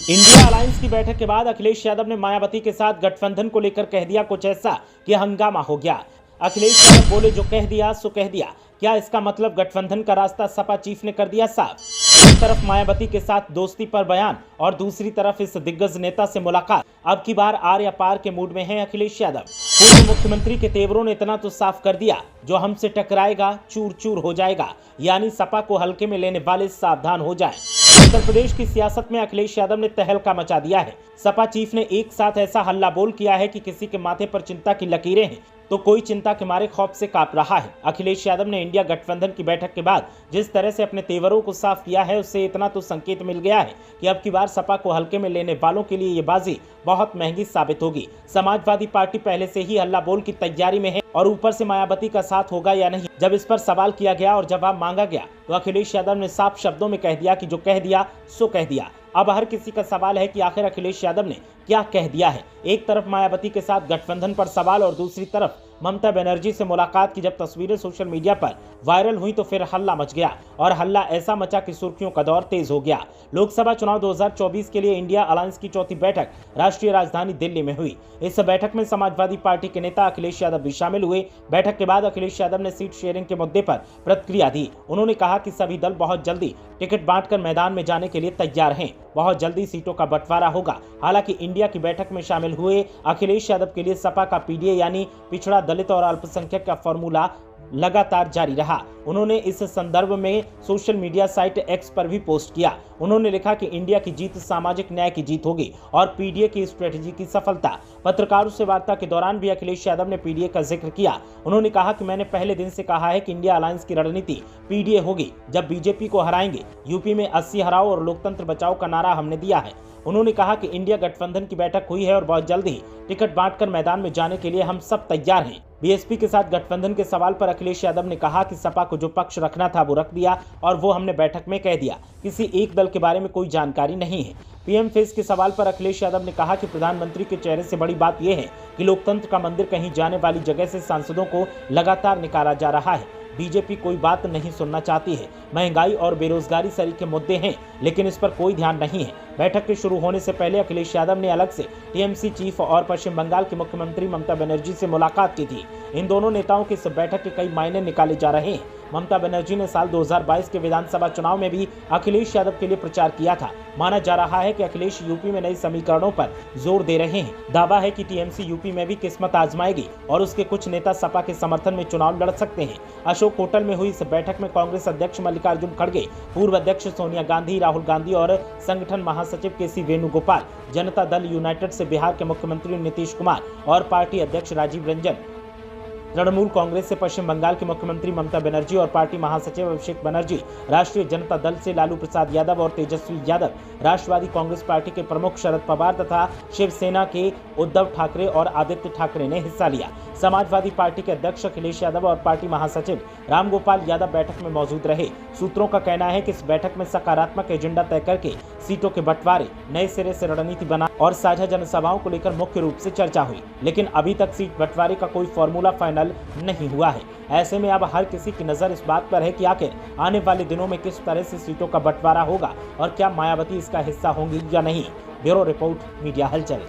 India alliance की बैठक के बाद अखिलेश यादव ने मायावती के साथ गठबंधन को लेकर कह दिया कुछ ऐसा कि हंगामा हो गया। अखिलेश यादव बोले, जो कह दिया सो कह दिया। क्या इसका मतलब गठबंधन का रास्ता सपा चीफ ने कर दिया साफ? एक तरफ मायावती के साथ दोस्ती पर बयान और दूसरी तरफ इस दिग्गज नेता से मुलाकात। अब की बार आर या पार के मूड में हैं अखिलेश यादव। पूर्व मुख्यमंत्री के तेवरों ने इतना तो साफ कर दिया, जो हमसे टकराएगा चूर चूर हो जाएगा, यानी सपा को हल्के में लेने वाले सावधान हो जाएं। उत्तर प्रदेश की सियासत में अखिलेश यादव ने तहलका मचा दिया है। सपा चीफ ने एक साथ ऐसा हल्ला बोल किया है कि किसी के माथे पर चिंता की लकीरें हैं तो कोई चिंता के मारे खौफ से कांप रहा है। अखिलेश यादव ने इंडिया गठबंधन की बैठक के बाद जिस तरह से अपने तेवरों को साफ किया है, उससे इतना तो संकेत मिल गया है कि अब की बार सपा को हल्के में लेने वालों के लिए ये बाजी बहुत महंगी साबित होगी। समाजवादी पार्टी पहले से ही हल्ला बोल की तैयारी में है और ऊपर से मायावती का साथ होगा या नहीं। जब इस पर सवाल किया गया और जवाब मांगा गया तो अखिलेश यादव ने साफ शब्दों में कह दिया कि जो कह दिया सो कह दिया। अब हर किसी का सवाल है कि आखिर अखिलेश यादव ने क्या कह दिया है। एक तरफ मायावती के साथ गठबंधन पर सवाल और दूसरी तरफ ममता बनर्जी से मुलाकात की जब तस्वीरें सोशल मीडिया पर वायरल हुई तो फिर हल्ला मच गया और हल्ला ऐसा मचा कि सुर्खियों का दौर तेज हो गया। लोकसभा चुनाव 2024 के लिए इंडिया अलायंस की चौथी बैठक राष्ट्रीय राजधानी दिल्ली में हुई। इस बैठक में समाजवादी पार्टी के नेता अखिलेश यादव भी शामिल हुए। बैठक के बाद अखिलेश यादव ने सीट शेयरिंग के मुद्दे पर प्रतिक्रिया दी। उन्होंने कहा कि सभी दल बहुत जल्दी टिकट बांटकर मैदान में जाने के लिए तैयार हैं। बहुत जल्दी सीटों का बंटवारा होगा। हालांकि इंडिया की बैठक में शामिल हुए अखिलेश यादव के लिए सपा का पीडीए यानी पिछड़ा, दलित और अल्पसंख्यक का फॉर्मूला लगातार जारी रहा। उन्होंने इस संदर्भ में सोशल मीडिया साइट एक्स पर भी पोस्ट किया। उन्होंने लिखा कि इंडिया की जीत सामाजिक न्याय की जीत होगी और पीडीए की स्ट्रेटजी की सफलता। पत्रकारों से वार्ता के दौरान भी अखिलेश यादव ने पीडीए का जिक्र किया। उन्होंने कहा कि मैंने पहले दिन से कहा है कि इंडिया अलायंस की रणनीति पीडीए होगी। जब बीजेपी को हराएंगे, यूपी में 80 हराओ और लोकतंत्र बचाओ का नारा हमने दिया है। उन्होंने कहा कि इंडिया गठबंधन की बैठक हुई है और बहुत जल्द ही टिकट बांटकर मैदान में जाने के लिए हम सब तैयार हैं। बीएसपी के साथ गठबंधन के सवाल पर अखिलेश यादव ने कहा कि सपा को जो पक्ष रखना था वो रख दिया और वो हमने बैठक में कह दिया। किसी एक दल के बारे में कोई जानकारी नहीं है। पीएम फेस के सवाल पर अखिलेश यादव ने कहा कि प्रधानमंत्री के चेहरे से बड़ी बात यह है कि लोकतंत्र का मंदिर कहीं जाने वाली जगह से सांसदों को लगातार निकाला जा रहा है। बीजेपी कोई बात नहीं सुनना चाहती है। महंगाई और बेरोजगारी सरीखे मुद्दे हैं, लेकिन इस पर कोई ध्यान नहीं है। बैठक के शुरू होने से पहले अखिलेश यादव ने अलग से टीएमसी चीफ और पश्चिम बंगाल की मुख्यमंत्री ममता बनर्जी से मुलाकात की थी। इन दोनों नेताओं की इस बैठक के कई मायने निकाले जा रहे हैं। ममता बनर्जी ने साल 2022 के विधानसभा चुनाव में भी अखिलेश यादव के लिए प्रचार किया था। माना जा रहा है कि अखिलेश यूपी में नए समीकरणों पर जोर दे रहे हैं। दावा है कि टीएमसी यूपी में भी किस्मत आजमाएगी और उसके कुछ नेता सपा के समर्थन में चुनाव लड़ सकते हैं। अशोक होटल में हुई इस बैठक में कांग्रेस अध्यक्ष मल्लिकार्जुन खड़गे, पूर्व अध्यक्ष सोनिया गांधी, राहुल गांधी और संगठन महासचिव केसी वेणुगोपाल, जनता दल यूनाइटेड से बिहार के मुख्यमंत्री नीतीश कुमार और पार्टी अध्यक्ष राजीव रंजन, तृणमूल कांग्रेस से पश्चिम बंगाल के मुख्यमंत्री ममता बनर्जी और पार्टी महासचिव अभिषेक बनर्जी, राष्ट्रीय जनता दल से लालू प्रसाद यादव और तेजस्वी यादव, राष्ट्रवादी कांग्रेस पार्टी के प्रमुख शरद पवार तथा शिवसेना के उद्धव ठाकरे और आदित्य ठाकरे ने हिस्सा लिया। समाजवादी पार्टी के अध्यक्ष अखिलेश यादव और पार्टी महासचिव रामगोपाल यादव बैठक में मौजूद रहे। सूत्रों का कहना है कि इस बैठक में सकारात्मक एजेंडा तय करके सीटों के बंटवारे, नए सिरे से रणनीति बना और साझा जनसभाओं को लेकर मुख्य रूप से चर्चा हुई। लेकिन अभी तक सीट बंटवारे का कोई फॉर्मूला फाइनल नहीं हुआ है। ऐसे में अब हर किसी की नजर इस बात पर है कि आखिर आने वाले दिनों में किस तरह से सीटों का बंटवारा होगा और क्या मायावती इसका हिस्सा होंगी या नहीं। ब्यूरो रिपोर्ट, मीडिया हलचल।